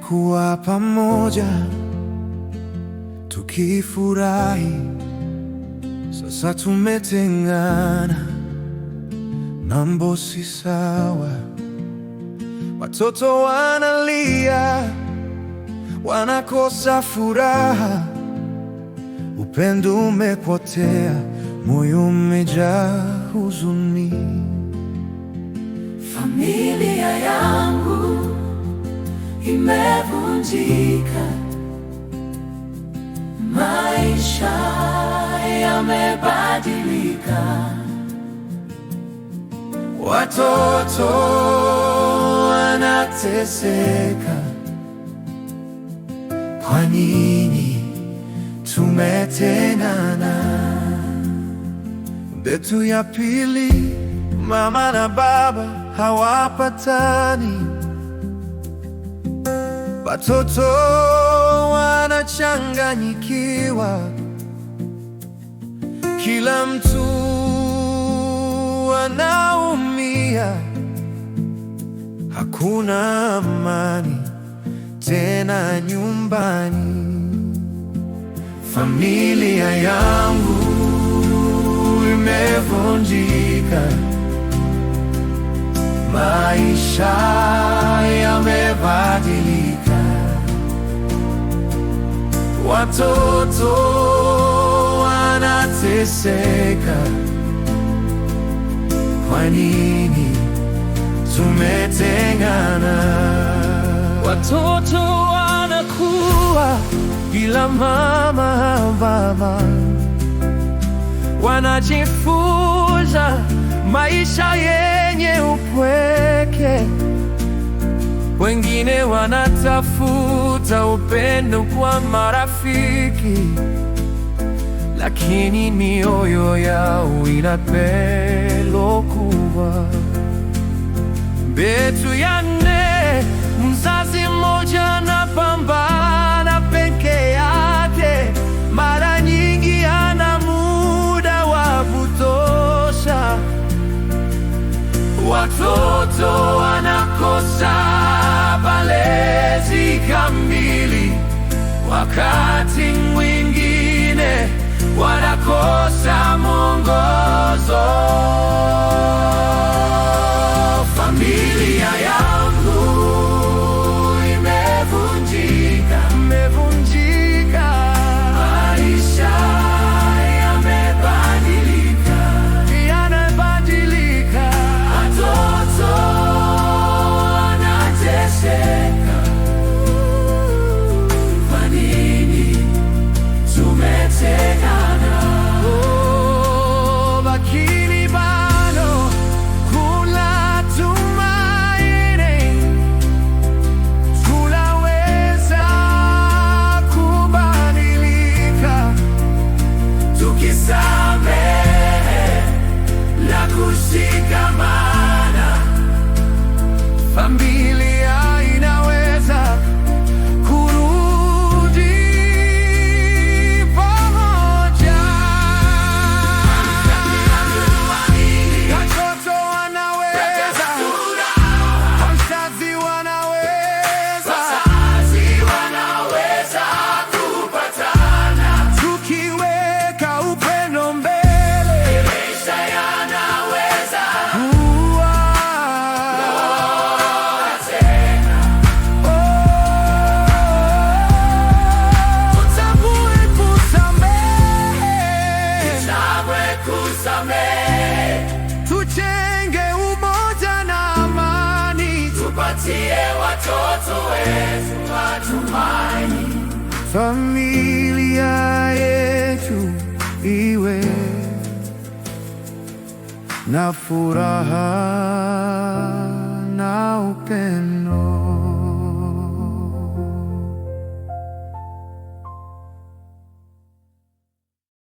Tumekuwa pamoja tukifurahi, sasa tumetengana, mambo si sawa. Watoto wanalia, wanakosa furaha, upendo umepotea, moyo umejaa huzuni. Familia yangu imevunjika, maisha yamebadilika, watoto wanateseka. Kwa nini tumetengana? Ndetu ya pili, mama na baba hawapatani, watoto wanachanganyikiwa, kila mtu anaumia, hakuna amani tena nyumbani. Familia yangu imevunjika, maisha yamebadilika, watoto wanateseka. Kwa nini tumetengana? Watoto wanakuwa bila mama baba, wanajifunza maisha yenye upweke, wengine wanatafuta upendo kwa marafiki, lakini mioyo yao ina pelo kubwa. Ndetu ya nne, mzazi mmoja anapambana peke yake, mara nyingi hana muda wa kutosha, watoto wanakosa malezi kamili, wakati mwingine wanakosa mwongozo. Familia yangu imevunjika, maisha yamebadilika, watoto wanateseka. Kwa nini tumetengana? Lakini bado kuna tumaini, tunaweza kubadilika, tukisamehe na kushikamana. Familia inaweza kurudi pamoja, watoto wanaweza, wazazi wanaweza kupatana, tukiweka upendo mbele, maisha yanaweza kuwa tena. Tutambue kusamehe, tujenge umoja na amani, tupatie watoto wetu matumaini. Familia yetu iwe na furaha na upendo.